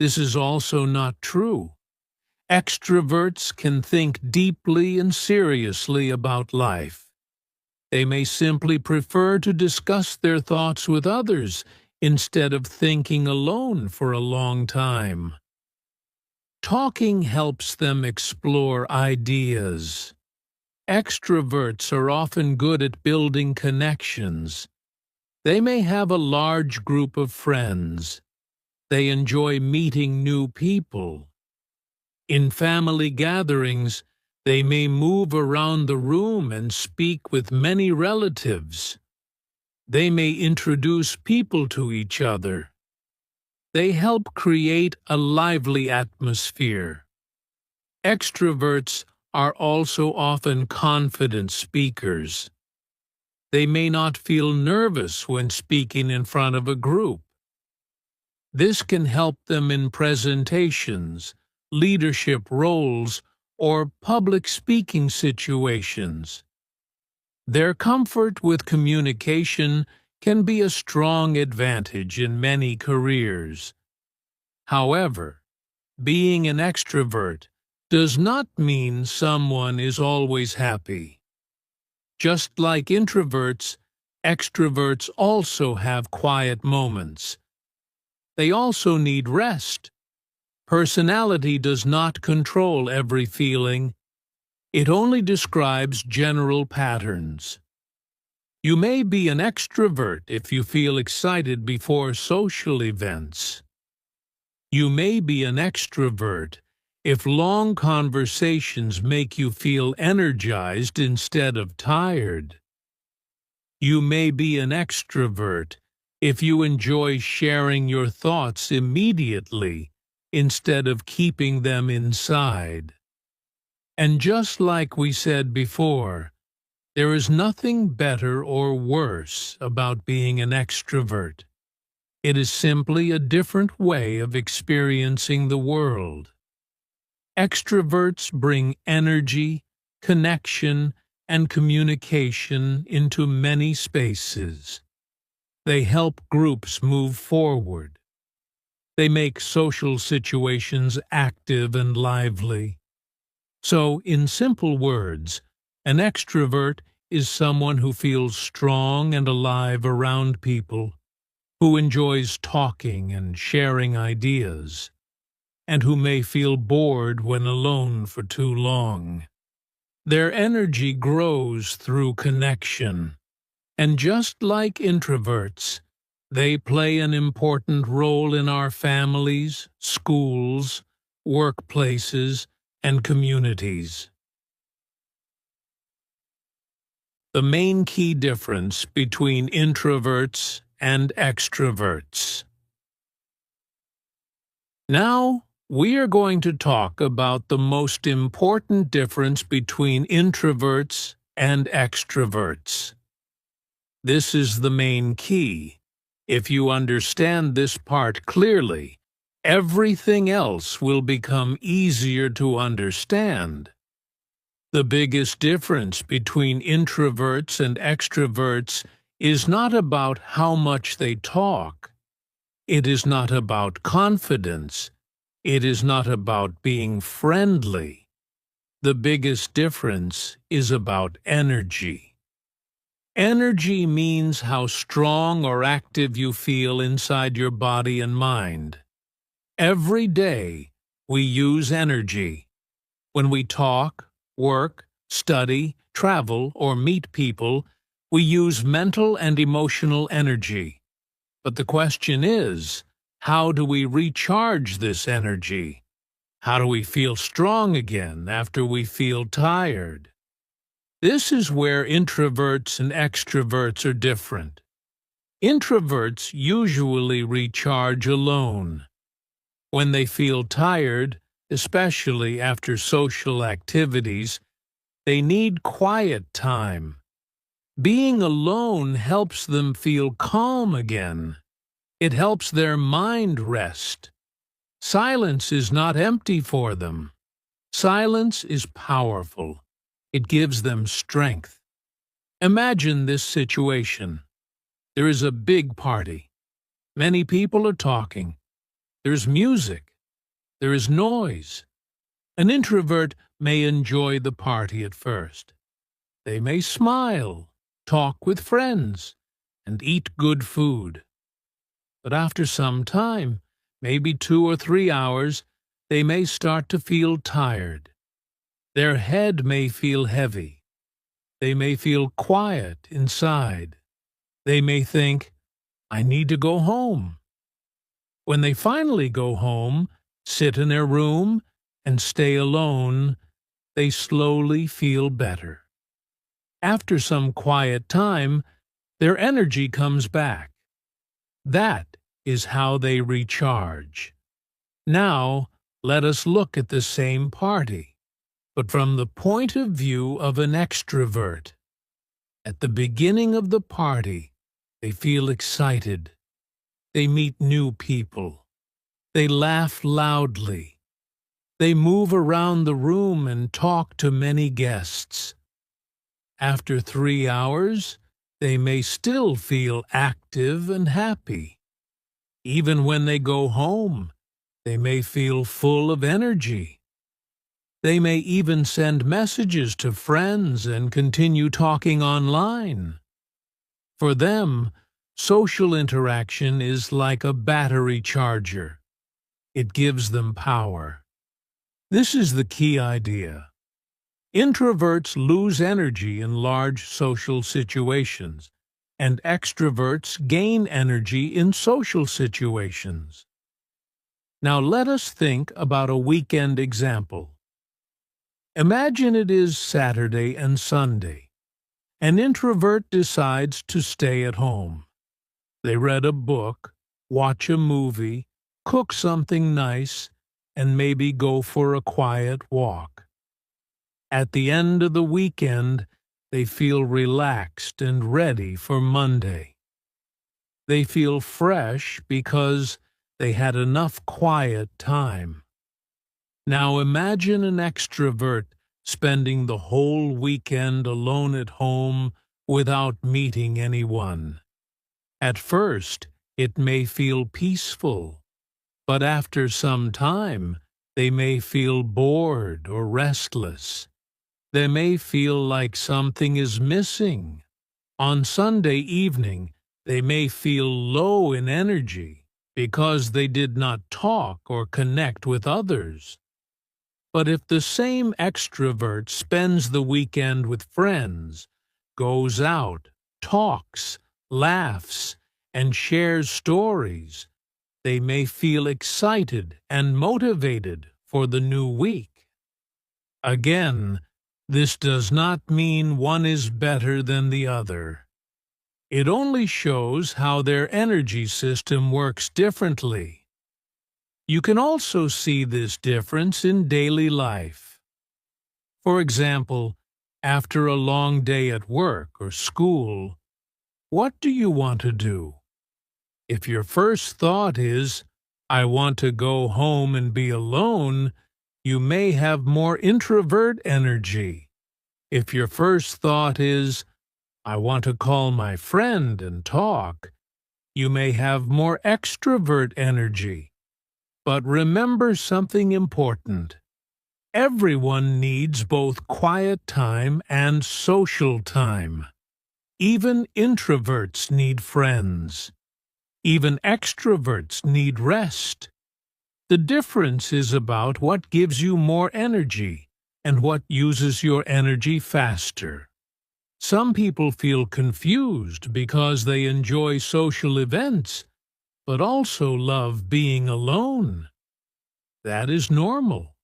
This is also not true. Extroverts can think deeply and seriously about life. They may simply prefer to discuss their thoughts with others instead of thinking alone for a long time. Talking helps them explore ideas. Extroverts are often good at building connections. They may have a large group of friends. They enjoy meeting new people. In family gatherings, they may move around the room and speak with many relatives. They may introduce people to each other. They help create a lively atmosphere. Extroverts are also often confident speakers. They may not feel nervous when speaking in front of a group. This can help them in presentations, leadership roles, or public speaking situations. Their comfort with communication can be a strong advantage in many careers. However, being an extrovert does not mean someone is always happy. Just like introverts, extroverts also have quiet moments. They also need rest. Personality does not control every feeling. It only describes general patterns. You may be an extrovert if you feel excited before social events. You may be an extrovert if long conversations make you feel energized instead of tired. You may be an extrovert if you enjoy sharing your thoughts immediately instead of keeping them inside. And just like we said before, there is nothing better or worse about being an extrovert. It is simply a different way of experiencing the world. Extroverts bring energy, connection, and communication into many spaces. They help groups move forward. They make social situations active and lively. So, in simple words, an extrovert is someone who feels strong and alive around people, who enjoys talking and sharing ideas, and who may feel bored when alone for too long. Their energy grows through connection, and just like introverts, they play an important role in our families, schools, workplaces, and communities. The main key difference between introverts and extroverts. Now, we are going to talk about the most important difference between introverts and extroverts. This is the main key. If you understand this part clearly, everything else will become easier to understand. The biggest difference between introverts and extroverts is not about how much they talk. It is not about confidence. It is not about being friendly. The biggest difference is about energy. Energy means how strong or active you feel inside your body and mind. Every day, we use energy. When we talk, work, study, travel, or meet people, we use mental and emotional energy. But the question is, how do we recharge this energy? How do we feel strong again after we feel tired? This is where introverts and extroverts are different. Introverts usually recharge alone. When they feel tired, especially after social activities, they need quiet time. Being alone helps them feel calm again. It helps their mind rest. Silence is not empty for them. Silence is powerful. It gives them strength. Imagine this situation. There is a big party. Many people are talking. There's music, there is noise. An introvert may enjoy the party at first. They may smile, talk with friends, and eat good food. But after some time, maybe 2 or 3 hours, they may start to feel tired. Their head may feel heavy. They may feel quiet inside. They may think, I need to go home. When they finally go home, sit in their room, and stay alone, they slowly feel better. After some quiet time, their energy comes back. That is how they recharge. Now, let us look at the same party, but from the point of view of an extrovert. At the beginning of the party, they feel excited. They meet new people. They laugh loudly. They move around the room and talk to many guests. After 3 hours, they may still feel active and happy. Even when they go home, they may feel full of energy. They may even send messages to friends and continue talking online. For them, social interaction is like a battery charger. It gives them power. This is the key idea. Introverts lose energy in large social situations, and extroverts gain energy in social situations. Now let us think about a weekend example. Imagine it is Saturday and Sunday. An introvert decides to stay at home. They read a book, watch a movie, cook something nice, and maybe go for a quiet walk. At the end of the weekend, they feel relaxed and ready for Monday. They feel fresh because they had enough quiet time. Now imagine an extrovert spending the whole weekend alone at home without meeting anyone. At first, it may feel peaceful, but after some time, they may feel bored or restless. They may feel like something is missing. On Sunday evening, they may feel low in energy because they did not talk or connect with others. But if the same extrovert spends the weekend with friends, goes out, talks, laughs, and shares stories, they may feel excited and motivated for the new week. Again, this does not mean one is better than the other. It only shows how their energy system works differently. You can also see this difference in daily life. For example, after a long day at work or school, what do you want to do? If your first thought is, I want to go home and be alone, you may have more introvert energy. If your first thought is, I want to call my friend and talk, you may have more extrovert energy. But remember something important. Everyone needs both quiet time and social time. Even introverts need friends. Even extroverts need rest. The difference is about what gives you more energy and what uses your energy faster. Some people feel confused because they enjoy social events, but also love being alone. That is normal.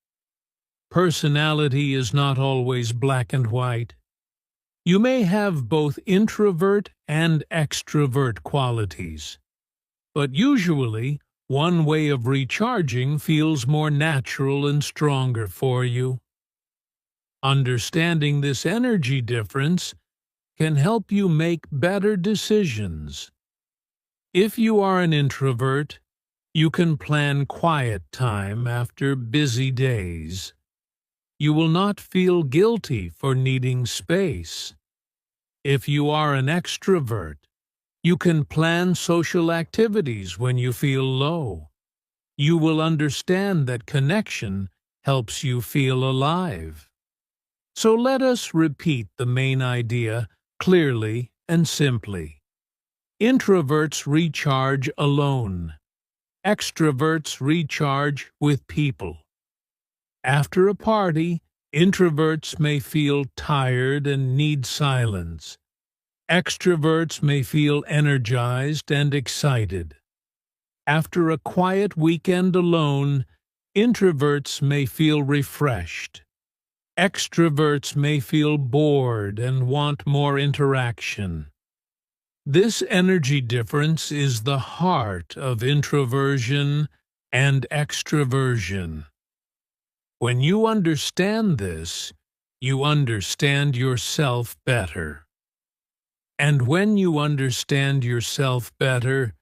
Personality is not always black and white. You may have both introvert and extrovert qualities, but usually one way of recharging feels more natural and stronger for you. Understanding this energy difference can help you make better decisions. If you are an introvert, you can plan quiet time after busy days. You will not feel guilty for needing space. If you are an extrovert, you can plan social activities when you feel low. You will understand that connection helps you feel alive. So let us repeat the main idea clearly and simply. Introverts recharge alone. Extroverts recharge with people. After a party, introverts may feel tired and need silence. Extroverts may feel energized and excited. After a quiet weekend alone, introverts may feel refreshed. Extroverts may feel bored and want more interaction. This energy difference is the heart of introversion and extroversion. When you understand this, you understand yourself better. And when you understand yourself better,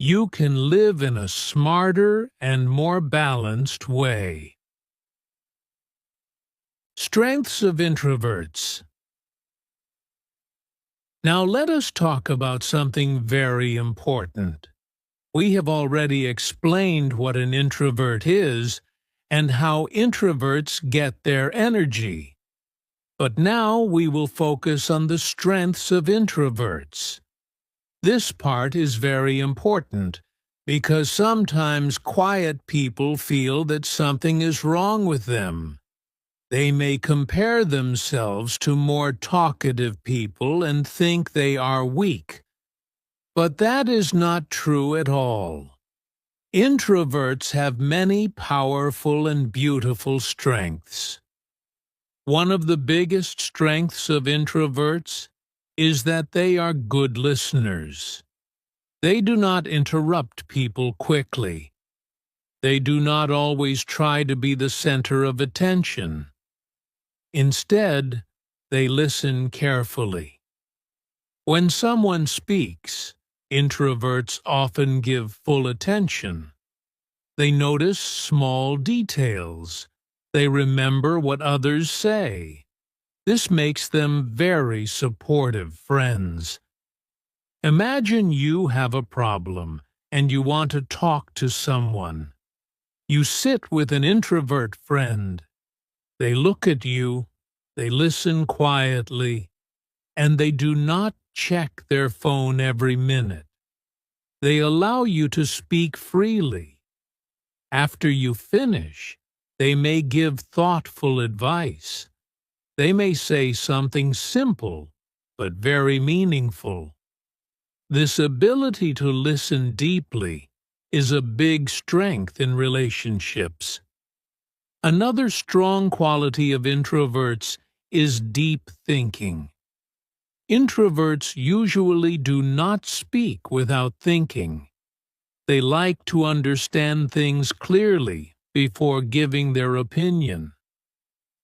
you can live in a smarter and more balanced way. Strengths of introverts. Now let us talk about something very important. We have already explained what an introvert is and how introverts get their energy. But now we will focus on the strengths of introverts. This part is very important because sometimes quiet people feel that something is wrong with them. They may compare themselves to more talkative people and think they are weak. But that is not true at all. Introverts have many powerful and beautiful strengths. One of the biggest strengths of introverts is that they are good listeners. They do not interrupt people quickly. They do not always try to be the center of attention. Instead, they listen carefully. When someone speaks, introverts often give full attention. They notice small details. They remember what others say. This makes them very supportive friends. Imagine you have a problem and you want to talk to someone. You sit with an introvert friend. They look at you, they listen quietly, and they do not check their phone every minute. They allow you to speak freely. After you finish, they may give thoughtful advice. They may say something simple, but very meaningful. This ability to listen deeply is a big strength in relationships. Another strong quality of introverts is deep thinking. Introverts usually do not speak without thinking. They like to understand things clearly before giving their opinion.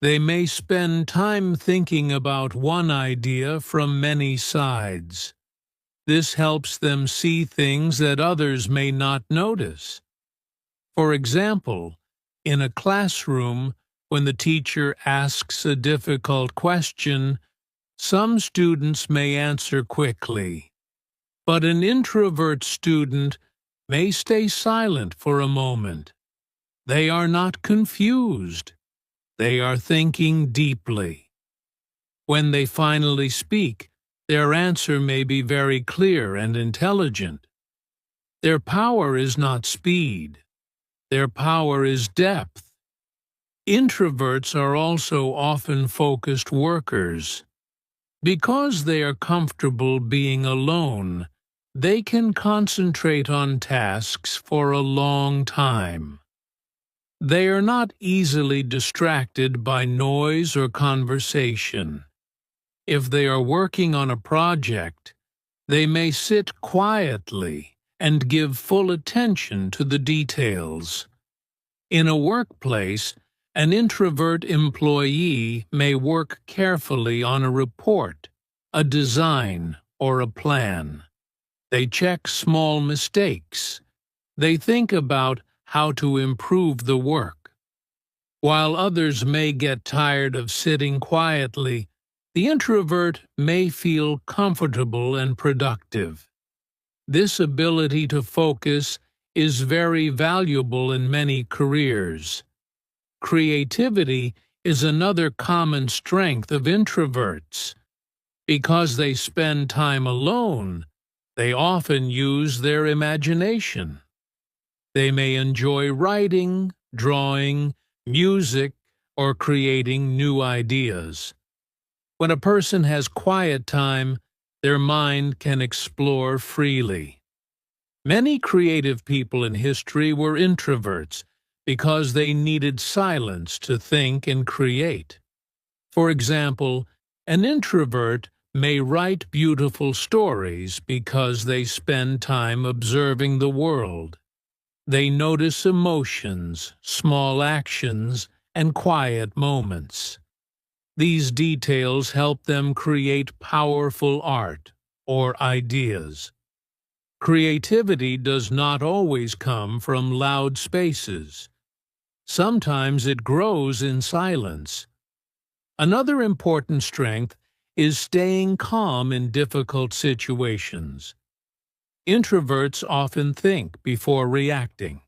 They may spend time thinking about one idea from many sides. This helps them see things that others may not notice. For example, in a classroom, when the teacher asks a difficult question, some students may answer quickly, but an introvert student may stay silent for a moment. They are not confused. They are thinking deeply. When they finally speak, their answer may be very clear and intelligent. Their power is not speed. Their power is depth. Introverts are also often focused workers. Because they are comfortable being alone, they can concentrate on tasks for a long time. They are not easily distracted by noise or conversation. If they are working on a project, they may sit quietly and give full attention to the details. In a workplace, an introvert employee may work carefully on a report, a design, or a plan. They check small mistakes. They think about how to improve the work. While others may get tired of sitting quietly, the introvert may feel comfortable and productive. This ability to focus is very valuable in many careers. Creativity is another common strength of introverts. Because they spend time alone, they often use their imagination. They may enjoy writing, drawing, music, or creating new ideas. When a person has quiet time, their mind can explore freely. Many creative people in history were introverts because they needed silence to think and create. For example, an introvert may write beautiful stories because they spend time observing the world. They notice emotions, small actions, and quiet moments. These details help them create powerful art or ideas. Creativity does not always come from loud spaces. Sometimes it grows in silence. Another important strength is staying calm in difficult situations. Introverts often think before reacting.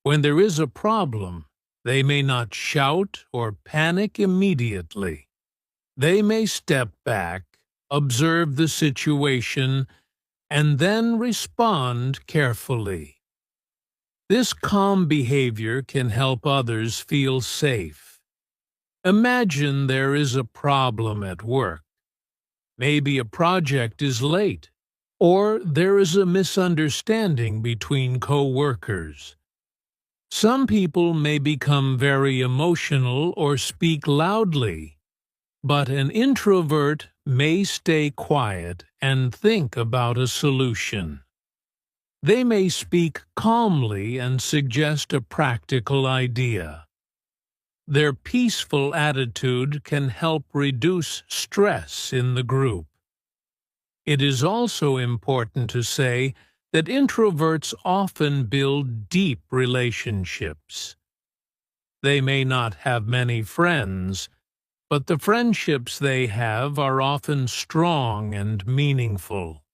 When there is a problem, they may not shout or panic immediately. They may step back, observe the situation, and then respond carefully. This calm behavior can help others feel safe. Imagine there is a problem at work. Maybe a project is late, or there is a misunderstanding between co-workers. Some people may become very emotional or speak loudly, but an introvert may stay quiet and think about a solution. They may speak calmly and suggest a practical idea. Their peaceful attitude can help reduce stress in the group. It is also important to say that introverts often build deep relationships. They may not have many friends, but the friendships they have are often strong and meaningful.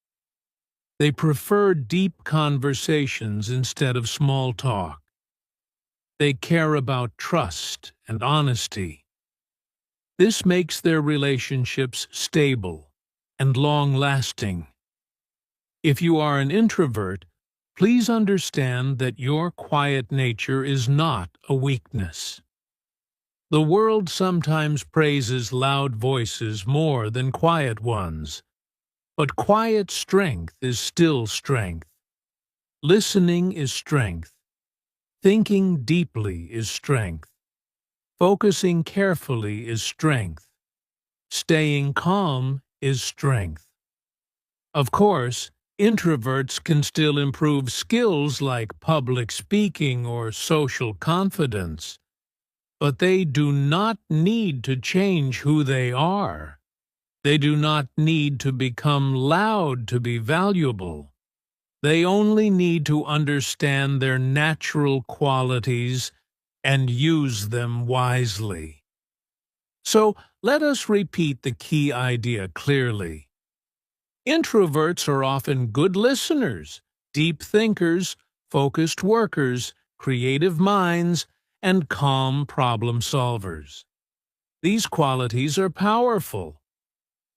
They prefer deep conversations instead of small talk. They care about trust and honesty. This makes their relationships stable and long-lasting. If you are an introvert, please understand that your quiet nature is not a weakness. The world sometimes praises loud voices more than quiet ones, but quiet strength is still strength. Listening is strength. Thinking deeply is strength. Focusing carefully is strength. Staying calm is strength. Of course, introverts can still improve skills like public speaking or social confidence, but they do not need to change who they are. They do not need to become loud to be valuable. They only need to understand their natural qualities and use them wisely. So let us repeat the key idea clearly. Introverts are often good listeners, deep thinkers, focused workers, creative minds, and calm problem solvers. These qualities are powerful.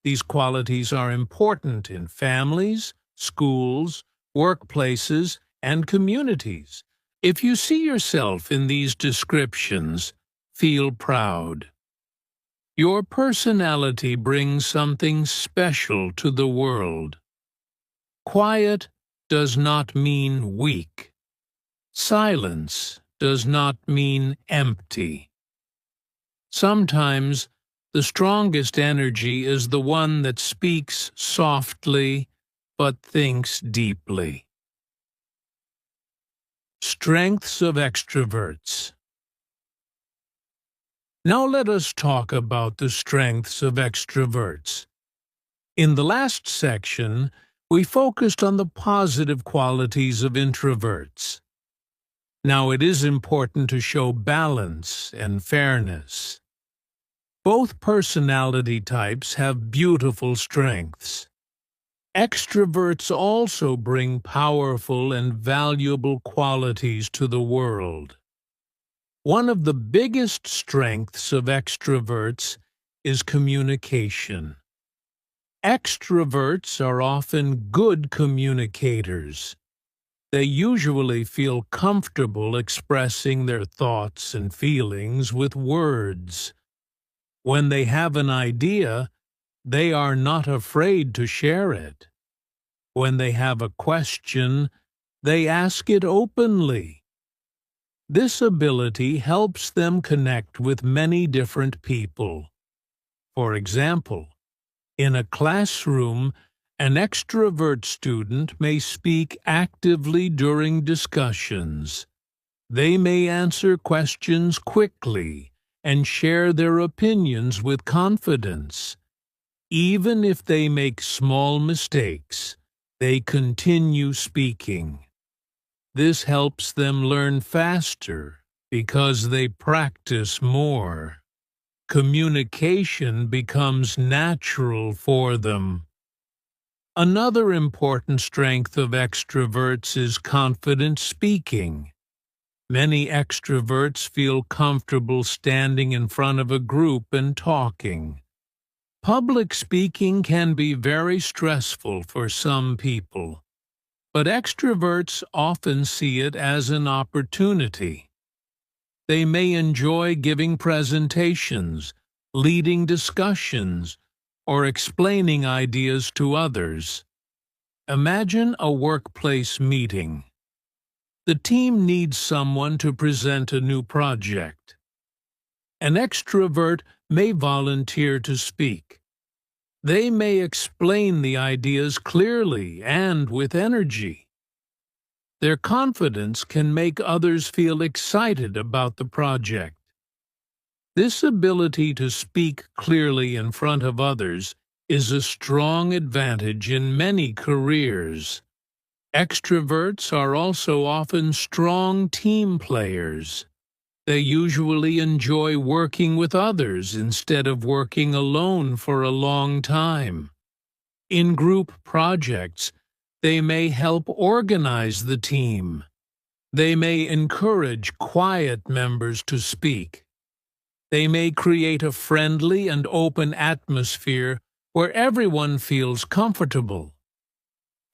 These qualities are important in families, schools, workplaces, and communities. If you see yourself in these descriptions, feel proud. Your personality brings something special to the world. Quiet does not mean weak. Silence does not mean empty. Sometimes the strongest energy is the one that speaks softly but thinks deeply. Strengths of extroverts. Now let us talk about the strengths of extroverts. In the last section, we focused on the positive qualities of introverts. Now it is important to show balance and fairness. Both personality types have beautiful strengths. Extroverts also bring powerful and valuable qualities to the world. One of the biggest strengths of extroverts is communication. Extroverts are often good communicators. They usually feel comfortable expressing their thoughts and feelings with words. When they have an idea, they are not afraid to share it. When they have a question, they ask it openly. This ability helps them connect with many different people. For example, in a classroom, an extrovert student may speak actively during discussions. They may answer questions quickly and share their opinions with confidence. Even if they make small mistakes, they continue speaking. This helps them learn faster because they practice more. Communication becomes natural for them. Another important strength of extroverts is confident speaking. Many extroverts feel comfortable standing in front of a group and talking. Public speaking can be very stressful for some people, but extroverts often see it as an opportunity. They may enjoy giving presentations, leading discussions, or explaining ideas to others. Imagine a workplace meeting. The team needs someone to present a new project. An extrovert may volunteer to speak. They may explain the ideas clearly and with energy. Their confidence can make others feel excited about the project. This ability to speak clearly in front of others is a strong advantage in many careers. Extroverts are also often strong team players. They usually enjoy working with others instead of working alone for a long time. In group projects, they may help organize the team. They may encourage quiet members to speak. They may create a friendly and open atmosphere where everyone feels comfortable.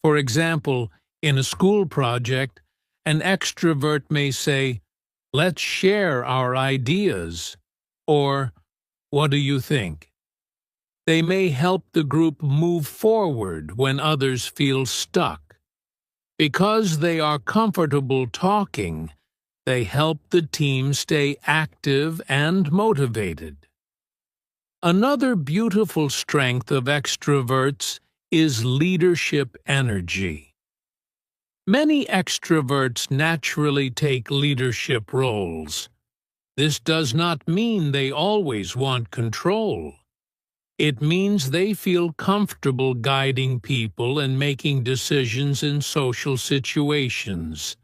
For example, in a school project, an extrovert may say, "Let's share our ideas," or "What do you think?" They may help the group move forward when others feel stuck. Because they are comfortable talking, they help the team stay active and motivated. Another beautiful strength of extroverts is leadership energy. Many extroverts naturally take leadership roles. This does not mean they always want control. It means they feel comfortable guiding people and making decisions in social situations.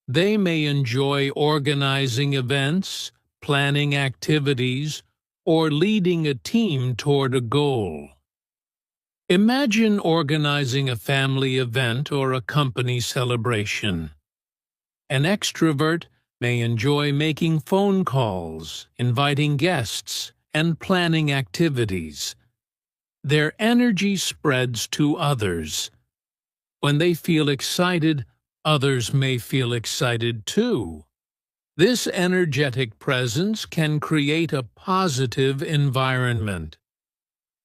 They may enjoy organizing events, planning activities, or leading a team toward a goal. Imagine organizing a family event or a company celebration. An extrovert may enjoy making phone calls, inviting guests, and planning activities. Their energy spreads to others. When they feel excited, others may feel excited too. This energetic presence can create a positive environment.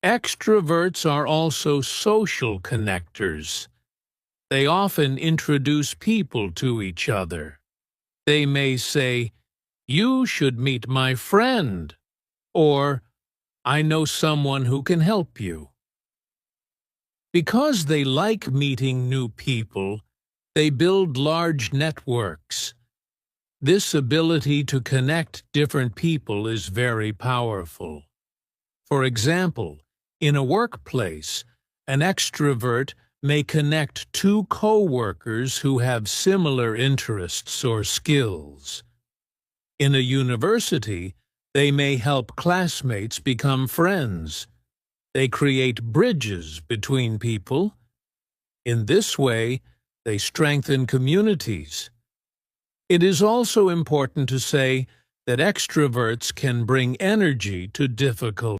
Extroverts are also social connectors. They often introduce people to each other. They may say, "You should meet my friend," or "I know someone who can help you." Because they like meeting new people, they build large networks. This ability to connect different people is very powerful. For example, in a workplace, an extrovert may connect two co-workers who have similar interests or skills. In a university, they may help classmates become friends. They create bridges between people In this way, they strengthen communities. It is also important to say that extroverts can bring energy to difficult